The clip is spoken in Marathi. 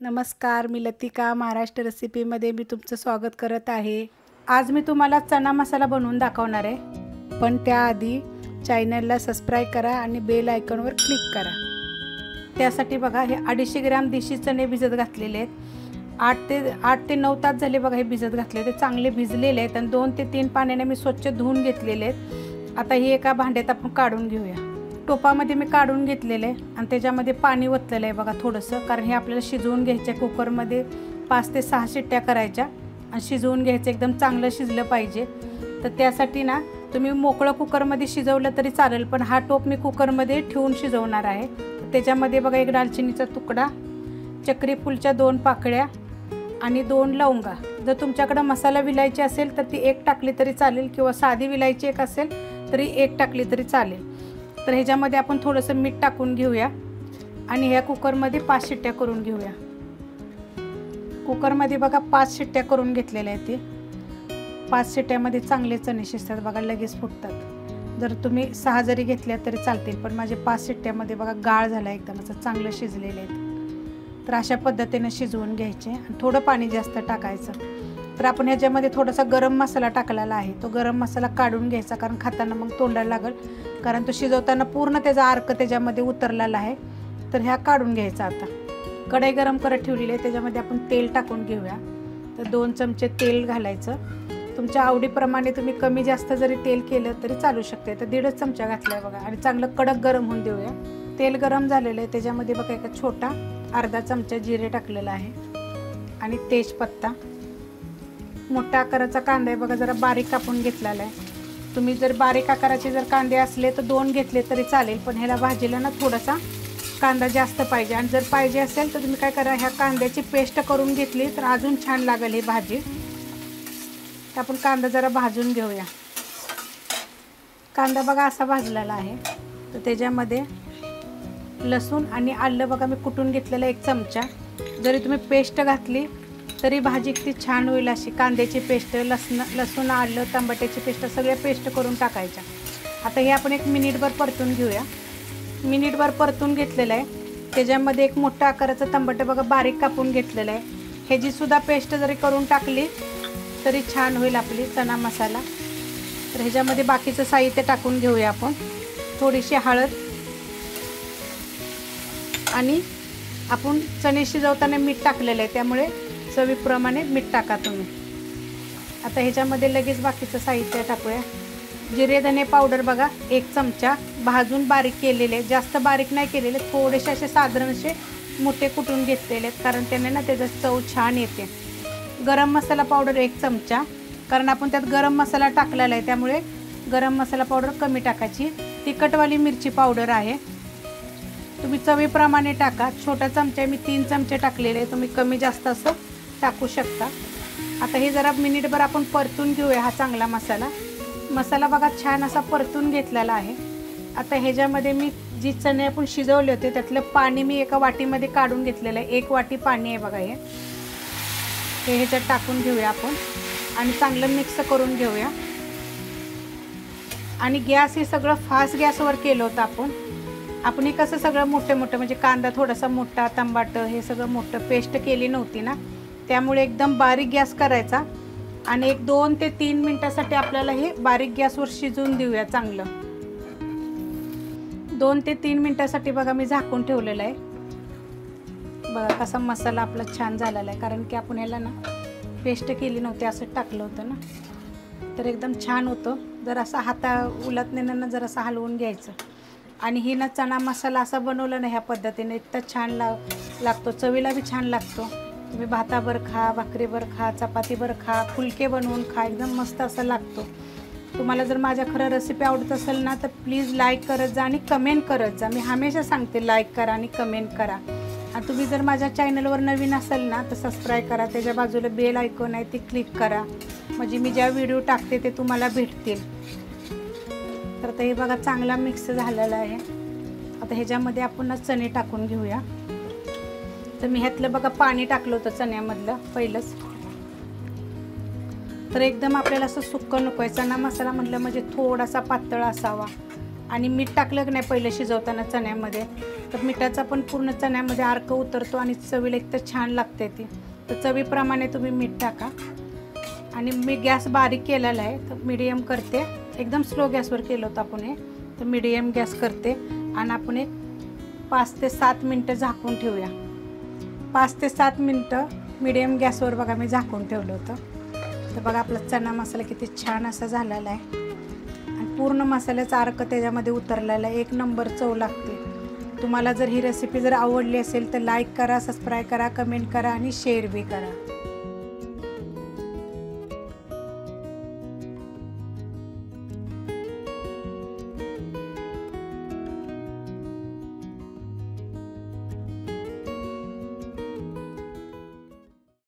नमस्कार, मी लतिका महाराष्ट्र रेसिपीमध्ये मी तुमचं स्वागत करत आहे। आज मी तुम्हाला चना मसाला बनवून दाखवणार आहे, पण त्याआधी चॅनलला सबस्क्राइब करा आणि बेल आयकॉनवर क्लिक करा। त्यासाठी बघा हे 250 ग्रॅम देशी चणे भिजत घातलेले आहेत। 8 ते 9 तास झाले बघा हे भिजत घातले, ते चांगले भिजलेले आहेत आणि 2 ते 3 पाण्याने मी स्वच्छ धुवून घेतलेले आहेत। आता हे एका भांड्यात आपण काढून घेऊया। टोपामध्ये मी काढून घेतलेले आहे आणि त्याच्यामध्ये पाणी ओतलेलं आहे बघा थोडंसं, कारण हे आपल्याला शिजवून घ्यायचं। कुकरमध्ये 5 ते 6 शिट्ट्या करायच्या आणि शिजवून घ्यायचं, एकदम चांगलं शिजलं पाहिजे। तर त्यासाठी ना तुम्ही मोकळं कुकरमध्ये शिजवलं तरी चालेल, पण हा टोप मी कुकरमध्ये ठेवून शिजवणार आहे। त्याच्यामध्ये बघा एक दालचिनीचा तुकडा, चक्री फुलच्या 2 पाकळ्या आणि 2 लवंगा। जर तुमच्याकडे मसाला विलायची असेल तर ती 1 टाकली तरी चालेल, किंवा साधी विलायची एक असेल तरी 1 टाकली तरी चालेल। तर ह्याच्यामध्ये आपण थोडंसं मीठ टाकून घेऊया आणि ह्या कुकरमध्ये 5 शिट्ट्या करून घेऊया। कुकरमध्ये बघा 5 शिट्ट्या करून घेतलेल्या आहेत। ते 5 शिट्ट्यामध्ये चांगले चणे शिजतात बघा, लगेच फुटतात। जर तुम्ही 6 जरी घेतल्या तरी चालतील, पण माझे 5 शिट्ट्यामध्ये बघा गाळ झाला, एकदम असं चांगलं शिजलेले आहेत। तर अशा पद्धतीने शिजवून घ्यायचे आणि थोडं पाणी जास्त टाकायचं। तर आपण ह्याच्यामध्ये थोडासा गरम मसाला टाकलेला आहे, तो गरम मसाला काढून घ्यायचा, कारण खाताना मग तोंडाला लागेल, कारण तो शिजवताना पूर्ण त्याचा अर्क त्याच्यामध्ये उतरलेला आहे। तर ह्या काढून घ्यायचा। आता कढई गरम करत ठेवलेली आहे, त्याच्यामध्ये आपण तेल टाकून घेऊया। तर 2 चमचे तेल घालायचं, तुमच्या आवडीप्रमाणे तुम्ही कमी जास्त जरी तेल केलं तरी चालू शकते। तर 1.5 चमचा घातला आहे बघा आणि चांगलं कडक गरम होऊन देऊया। तेल गरम झालेलं आहे, त्याच्यामध्ये बघा एक छोटा अर्धा चमचा जिरे टाकलेला आहे आणि तेजपत्ता। मोठ्या आकाराचा कांदा आहे बघा, जरा बारीक कापून घेतलेला आहे। तुम्ही जर बारीक आकाराचे जर कांदे असले तर 2 घेतले तरी चालेल, पण ह्याला भाजीला ना थोडासा कांदा जास्त पाहिजे। आणि जर पाहिजे असेल तर तुम्ही काय करा, ह्या कांद्याची पेस्ट करून घेतली तर अजून छान लागेल ही भाजी। तर आपण कांदा जरा भाजून घेऊया। कांदा बघा असा भाजलेला आहे। तर त्याच्यामध्ये लसूण आणि आलं बघा मी कुटून घेतलेलं 1 चमचा। जरी तुम्ही पेस्ट घातली तरी भाजी किती छान होईल, अशी कांद्याची पेस्ट, लसूण आलं टमाट्याची पेस्ट सगळ्या पेस्ट करून टाकायच्या। आता हे आपण 1 मिनिटभर परतून घेऊया। मिनिटभर परतून घेतलेलं आहे। त्याच्यामध्ये एक मोठा आकाराचं टमाटर बघा बारीक कापून घेतलेलं आहे, ह्याची सुद्धा पेस्ट जरी करून टाकली तरी छान होईल आपली चना मसाला। तर ह्याच्यामध्ये बाकीचं साहित्य टाकून घेऊया आपण। थोडीशी हळद आणि आपण चणे शिजवताना मीठ टाकलेलं आहे, त्यामुळे चवीप्रमाणे मीठ टाका तुम्ही। आता ह्याच्यामध्ये लगेच बाकीचं साहित्य टाकूया। जिरे धने पावडर बघा 1 चमचा भाजून बारीक केलेले, जास्त बारीक नाही केलेले, थोडेसे असे साधारण असे मोठे कुटून घेतलेले आहेत, कारण त्याने ना त्याचं चव छान येते। गरम मसाला पावडर 1 चमचा, कारण आपण त्यात गरम मसाला टाकलेला आहे, त्यामुळे गरम मसाला पावडर कमी टाकायची। तिखटवाली मिरची पावडर आहे, तुम्ही चवीप्रमाणे टाका। छोटा चमचा मी 3 चमचे टाकलेले आहे, तुम्ही कमी जास्त असं टाकू शकता। आता हे जरा मिनिटभर आपण परतून घेऊया हा चांगला मसाला बघा छान असा परतून घेतलेला आहे। आता ह्याच्यामध्ये मी जी चणे आपण शिजवले होते त्यातलं पाणी मी एका वाटीमध्ये काढून घेतलेलं आहे। 1 वाटी पाणी आहे बघा, हे ह्याच्यात टाकून घेऊया आपण आणि चांगलं मिक्स करून घेऊया। आणि गॅस हे सगळं फास्ट गॅसवर केलं होतं आपण हे कसं सगळं मोठं म्हणजे कांदा थोडासा मोठा, टमाटर हे सगळं मोठं पेस्ट केली नव्हती ना, त्यामुळे एकदम बारीक गॅस करायचा आणि 2 ते 3 मिनिटासाठी आपल्याला हे बारीक गॅसवर शिजवून देऊया चांगलं। 2 ते 3 मिनिटासाठी बघा मी झाकून ठेवलेलं आहे। बघा कसा मसाला आपला छान झालेला आहे, कारण की आपण ह्याला ना पेस्ट केली नव्हती, असं टाकलं होतं ना, तर एकदम छान होतं। जर असा उलटण्यानं जर असं हलवून घ्यायचं आणि ही ना चना मसाला असा बनवला ना ह्या पद्धतीने इतका छान लागतो, चवीला बी छान लागतो। तुम्ही भातावर खा, भाकरीवर खा, चपातीवर खा, फुलके बनवून खा, एकदम मस्त असं लागतो। तुम्हाला जर माझ्या खरं रेसिपी आवडत असेल ना तर प्लीज लाईक करत जा आणि कमेंट करत जा। मी हमेशा सांगते लाईक करा आणि कमेंट करा। आणि तुम्ही जर माझ्या चॅनलवर नवीन असेल ना तर सबस्क्राईब करा, त्याच्या बाजूला बेल आयकॉन आहे ती क्लिक करा, म्हणजे मी ज्या व्हिडिओ टाकते ते तुम्हाला भेटतील। तर आता हे बघा चांगला मिक्स झालेला आहे। आता ह्याच्यामध्ये आपण चणे टाकून घेऊया। तर मी ह्यातलं बघा पाणी टाकलं होतं चण्यामधलं पहिलंच, तर एकदम आपल्याला असं सुक्कं नको आहे। चना मसाला म्हटलं म्हणजे थोडासा पातळ असावा आणि मीठ टाकलं की नाही पहिलं शिजवताना चण्यामध्ये, तर मिठाचा पण पूर्ण चण्यामध्ये अर्क उतरतो आणि चवीला एक तर छान लागते ती. तर चवीप्रमाणे तुम्ही मीठ टाका. आणि मी गॅस बारीक केलेला आहे, तर मीडियम करते. एकदम स्लो गॅसवर केलं होतं आपण हे, तर मीडियम गॅस करते आणि आपण एक 5 ते 7 मिनटं झाकून ठेवूया. 5 ते 7 मिनटं मीडियम गॅसवर बघा मी झाकून ठेवलं होतं. तर बघा आपला चना मसाला किती छान असा झालेला आहे आणि पूर्ण मसाल्याचा अर्क त्याच्यामध्ये उतरलेला आहे. एक नंबर चव लागते. तुम्हाला जर ही रेसिपी जर आवडली असेल तर लाईक करा, सबस्क्राईब करा, कमेंट करा आणि शेअर बी करा.